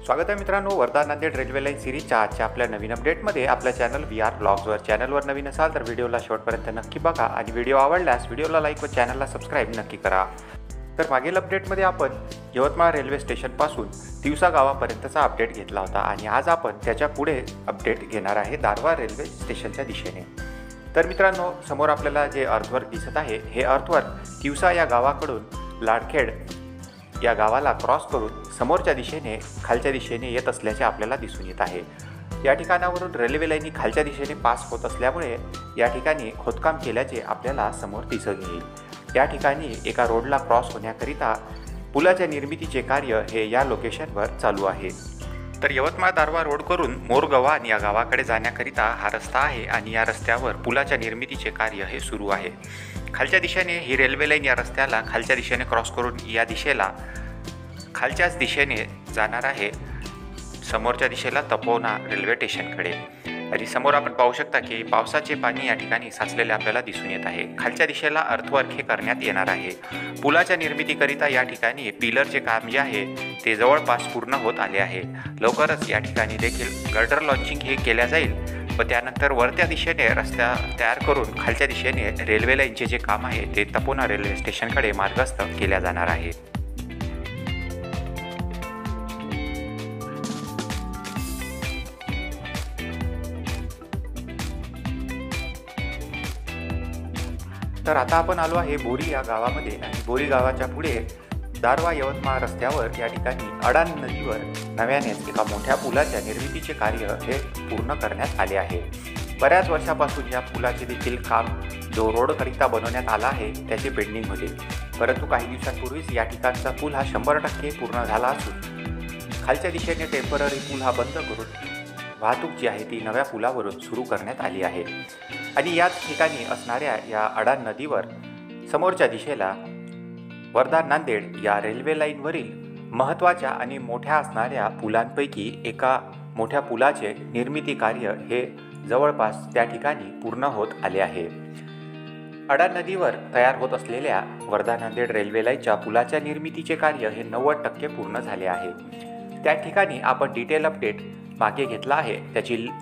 स्वागत आहे मित्रांनो, वर्धा नांदेड रेल्वे लाईन सिरीजच्या आजच्या आपल्या नवीन अपडेटमध्ये. आपल्या चॅनल VR ब्लॉग्सवर चॅनलवर नवीन असाल तर व्हिडिओला शेवटपर्यंत नक्की बघा आणि व्हिडिओ आवडल्यास व्हिडिओला लाईक व चॅनलला सबस्क्राईब नक्की करा. तर मागील अपडेटमध्ये आपण यवतमाळ रेल्वे स्टेशनपासून तिवसा गावापर्यंतचा अपडेट घेतला होता आणि आज आपण त्याच्या पुढे अपडेट घेणार आहे दारवा रेल्वे स्टेशनच्या दिशेने. तर मित्रांनो, समोर आपल्याला जे अर्थवर्क दिसत आहे हे अर्थवर्क तिवसा या गावाकडून लाडखेड या गावाला क्रॉस करून समोरच्या दिशेने खालच्या दिशेने येत असल्याचे आपल्याला दिसून येत आहे. या ठिकाणावरून रेल्वे लाईनी खालच्या दिशेने पास होत असल्यामुळे या ठिकाणी खोदकाम केल्याचे आपल्याला समोर दिसून येईल. या ठिकाणी एका रोडला क्रॉस होण्याकरिता पुलाच्या निर्मितीचे कार्य हे या लोकेशनवर चालू आहे. तर यवतमाळ दारवा रोड करून मोरगव्हाण या गावाकडे जाण्याकरिता हा रस्ता आहे आणि या रस्त्यावर पुलाच्या निर्मितीचे कार्य हे सुरू आहे. खालच्या दिशेने ही रेल्वे लाईन या रस्त्याला खालच्या दिशेने क्रॉस करून या दिशेला खालच्याच दिशेने जाणार आहे, समोरच्या दिशेला तपोवना रेल्वे स्टेशनकडे. आणि समोर आपण पाहू शकता की पावसाचे पाणी या ठिकाणी साचलेले आपल्याला दिसून येत आहे. खालच्या दिशेला अर्थवर्क हे करण्यात येणार आहे. पुलाच्या निर्मितीकरिता या ठिकाणी पिलरचे काम जे आहे ते जवळपास पूर्ण होत आले आहे. लवकरच या ठिकाणी देखील गर्डर लॉन्चिंग हे केल्या जाईल व त्यानंतर वरत्या दिशेने रस्ता तयार करून खालच्या दिशेने रेल्वे लाईनचे जे काम आहे ते तपोवना रेल्वे स्टेशनकडे मार्गस्थ केल्या जाणार आहे. तर आता आपण आलो आहे बोरी या गावामध्ये आणि बोरी गावाच्या पुढे दारवा यवतमाळ रस्त्यावर या ठिकाणी अडाण नदीवर नव्यानेच एका मोठ्या पुलाच्या निर्मितीचे कार्य हे पूर्ण करण्यात आले आहे. बऱ्याच वर्षापासून या पुलाचे देखील काम जो रोडकरिता बनवण्यात आला आहे त्याचे पेंडिंग होते, परंतु काही दिवसांपूर्वीच या ठिकाणचा पूल हा 100% पूर्ण झाला असून खालच्या दिशेने टेम्पररी पूल हा बंद करून वाहतूक जी आहे ती नव्या पुलावरून सुरू करण्यात आली आहे. आणि याच ठिकाणी असणाऱ्या या अडाण नदीवर समोरच्या दिशेला वर्धा नांदेड या रेल्वे लाईनवरील महत्त्वाच्या आणि मोठ्या असणाऱ्या पुलांपैकी एका मोठ्या पुलाचे निर्मिती कार्य हे जवळपास त्या ठिकाणी पूर्ण होत आले आहे. अडाण नदीवर तयार होत असलेल्या वर्धा नांदेड रेल्वे लाईनच्या पुलाच्या निर्मितीचे कार्य हे 90% पूर्ण झाले आहे. त्या ठिकाणी आपण डिटेल अपडेट मागे घेतला आहे.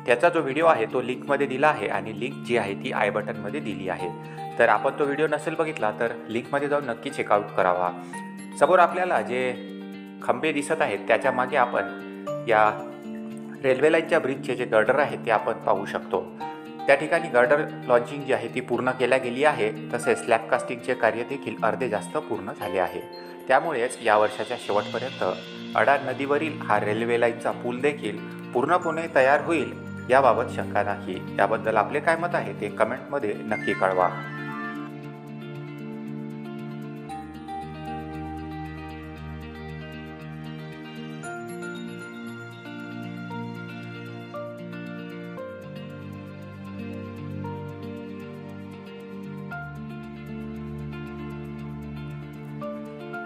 त्याचा जो व्हिडिओ आहे तो लिंकमध्ये दिला आहे आणि लिंक जी आहे ती आय बटनमध्ये दिली आहे. तर आपण तो व्हिडिओ नसेल बघितला तर लिंकमध्ये जाऊन नक्की चेकआउट करावा. समोर आपल्याला जे खंबे दिसत आहेत त्याच्या मागे आपण या रेल्वे लाईनच्या ब्रिजचे जे गर्डर आहेत ते आपण पाहू शकतो. त्या ठिकाणी गर्डर लॉन्चिंग जी आहे ती पूर्ण केल्या गेली आहे. तसेच स्लॅब कास्टिंगचे कार्य देखील अर्धे जास्त पूर्ण झाले आहे. त्यामुळेच या वर्षाच्या शेवटपर्यंत अडाण नदीवरील हा रेल्वे लाईनचा पूल देखील पूर्णपणे तयार होईल याबाबत शंका नाही. याबद्दल आपले काय मत आहे ते कमेंटमध्ये नक्की कळवा.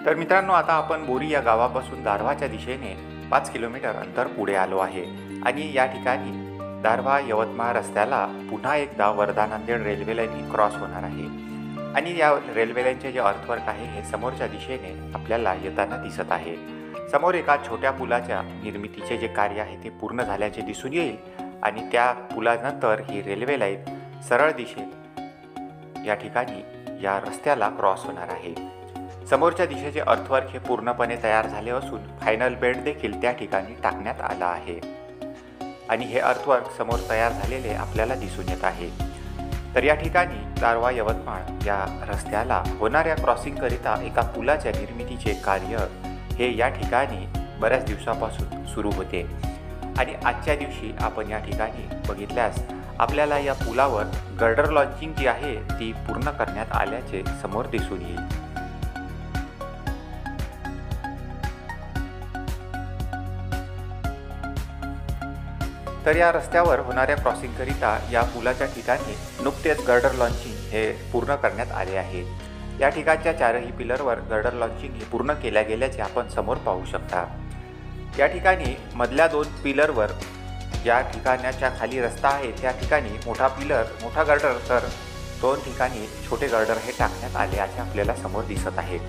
तर मित्रांनो, आता आपण बोरी या गावापासून दारवाच्या दिशेने 5 किलोमीटर अंतर पुढे आलो आहे आणि या ठिकाणी दारवा यवतमाळ रस्त्याला पुन्हा एकदा Wardha Nanded railway line cross होणार आहे. आणि या रेल्वे लाईनचे जे अर्थवर्क आहे हे समोरच्या दिशेने आपल्याला येताना दिसत आहे. समोर एका छोट्या पुलाच्या निर्मितीचे जे कार्य आहे ते पूर्ण झाल्याचे दिसून येईल आणि त्या पुलानंतर ही रेल्वे लाईन सरळ दिशेत या ठिकाणी या रस्त्याला क्रॉस होणार आहे. समोरच्या दिशेचे अर्थवर्क हे पूर्णपणे तयार झाले असून फायनल बेड देखील त्या ठिकाणी टाकण्यात आला आहे आणि हे अर्थवर्क समोर तयार झालेले आपल्याला दिसून येत आहे. तर या ठिकाणी दारवा यवतमाळ या रस्त्याला होणाऱ्या क्रॉसिंगकरिता एका पुलाच्या निर्मितीचे कार्य हे या ठिकाणी बऱ्याच दिवसापासून सुरू होते आणि आजच्या दिवशी आपण या ठिकाणी बघितल्यास आपल्याला या पुलावर गर्डर लॉन्चिंग जी आहे ती पूर्ण करण्यात आल्याचे समोर दिसून येईल. तर या रस्त्यावर होणाऱ्या क्रॉसिंगकरिता या पुलाच्या ठिकाणी नुकतेच गर्डर लॉन्चिंग हे पूर्ण करण्यात आले आहे. या ठिकाणच्या चारही पिलरवर गर्डर लॉन्चिंग हे पूर्ण केल्या गेल्याचे आपण समोर पाहू शकता. या ठिकाणी मधल्या 2 पिलरवर या ठिकाणाच्या खाली रस्ता आहे त्या ठिकाणी मोठा गर्डर तर 2 ठिकाणी छोटे गर्डर हे टाकण्यात आले असे आपल्याला समोर दिसत आहे.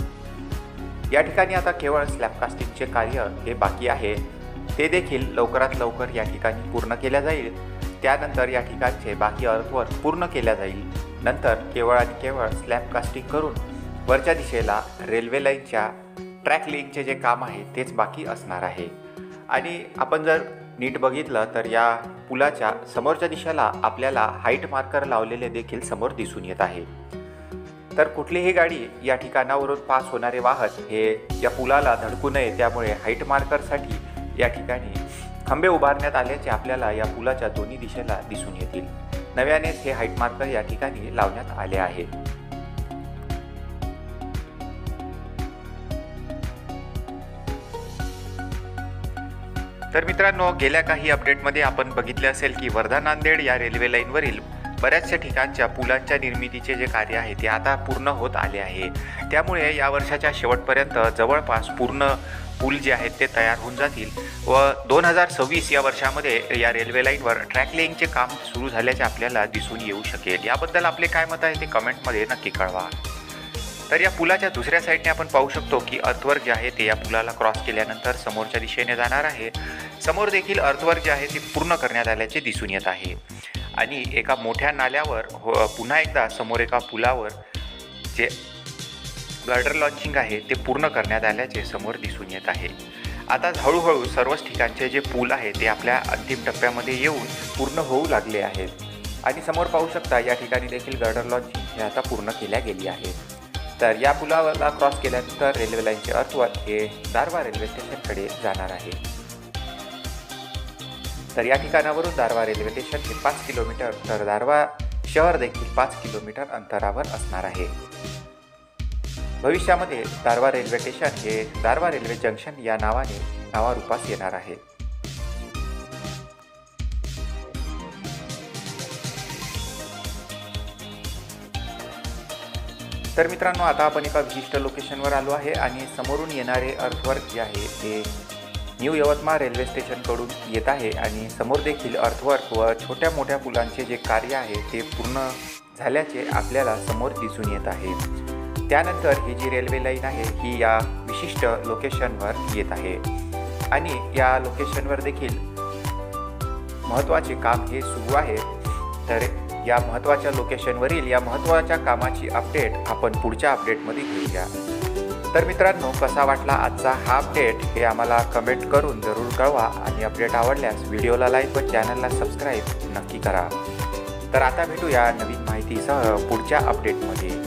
या ठिकाणी आता केवळ स्लॅब कास्टिंगचे कार्य हे बाकी आहे ते देखील लवकरात लवकर या ठिकाणी पूर्ण केल्या जाईल। त्यानंतर या ठिकाणचे बाकी अर्थवर्क पूर्ण केल्या जाईल। नंतर केवळ आणि केवळ स्लॅब कास्टिंग करून वरच्या दिशेला रेल्वे लाईनच्या ट्रॅक लिंकचे जे काम आहे तेच बाकी असणार आहे। आणि आपण जर नीट बघितलं तर या पुलाच्या समोरच्या दिशेला आपल्याला हाईट मार्कर लावलेले देखील समोर दिसून येत आहे। तर कुठलीही गाडी या ठिकाणावरून पास होणारे वाहन हे या पुलाला धडकू नये त्यामुळे हाईट मार्करसाठी या ठिकाणी खंबे उभारण्यात आल्याचे आपल्याला या पुलाच्या दोन्ही दिशेला दिसून येतील। नव्यानेच हे हाईट मार्कर या ठिकाणी लावण्यात आले आहे। तर मित्रांनो, गेल्या काही अपडेटमध्ये आपण बघितले असेल की वर्धा नांदेड या रेल्वे लाईनवरील बऱ्याचशा ठिकाणच्या पुलांच्या निर्मितीचे जे कार्य आहे ते आता पूर्ण होत आले आहे। त्यामुळे या वर्षाच्या शेवटपर्यंत जवळपास पूर्ण पूल जे आहेत ते तयार होऊन जातील व 2026 या वर्षामध्ये या रेल्वे लाईनवर ट्रॅक लेइंगचे काम सुरू झाल्याचे आपल्याला दिसून येऊ शकेल। याबद्दल आपले काय मत आहे ते कमेंटमध्ये नक्की कळवा। तर या पुलाच्या दुसऱ्या साईडने आपण पाहू शकतो की अर्थवर्क जे आहे ते या पुलाला क्रॉस केल्यानंतर समोरच्या दिशेने जाणार आहे। समोर देखील अर्थवर्क जे आहे ते पूर्ण करण्यात आल्याचे दिसून येत आहे आणि एका मोठ्या नाल्यावर पुन्हा एकदा समोर एका पुलावर जे गर्डर लॉन्चिंग आहे ते पूर्ण करण्यात आल्याचे समोर दिसून येत आहे। आता हळूहळू सर्वच ठिकाणचे जे पूल आहे ते आपल्या अंतिम टप्प्यामध्ये येऊन पूर्ण होऊ लागले आहेत आणि समोर पाहू शकता या ठिकाणी देखील गर्डर लॉन्चिंग हे आता पूर्ण केल्या गेली आहे। तर या पुलाला क्रॉस केल्यानंतर रेल्वे लाईनचे अर्थवर्क हे दारवा रेल्वे स्टेशनकडे जाणार आहे। तर या ठिकाणावरून दारवा रेल्वे स्टेशन हे 5 किलोमीटर तर दारवा शहर देखील 5 किलोमीटर अंतरावर असणार आहे। भविष्यामध्ये दारवा रेल्वे स्टेशन हे दारवा रेल्वे जंक्शन या नावाने नावारूपास येणार आहे। तर मित्रांनो, आता आपण एका विशिष्ट लोकेशनवर आलो आहे आणि समोरून येणारे अर्थवर्क जे आहे ते न्यू यवतमाळ रेल्वे स्टेशनकडून येत आहे आणि समोर देखील अर्थवर्क व छोट्या मोठ्या पुलांचे जे कार्य आहे ते पूर्ण झाल्याचे आपल्याला समोर दिसून येत आहे। त्यानंतर ही जी रेल्वे लाईन आहे ही या विशिष्ट लोकेशनवर येत आहे आणि या लोकेशनवर देखील महत्त्वाचे काम हे सुरू आहे। तर या महत्त्वाच्या लोकेशनवरील या महत्त्वाच्या कामाची अपडेट आपण पुढच्या अपडेटमध्ये घेऊया। तर मित्रांनो, कसा वाटला आजचा हा अपडेट हे आम्हाला कमेंट करून जरूर कळवा आणि अपडेट आवडल्यास व्हिडिओला लाईक व चॅनलला सबस्क्राईब नक्की करा। तर आता भेटूया नवीन माहितीसह पुढच्या अपडेटमध्ये।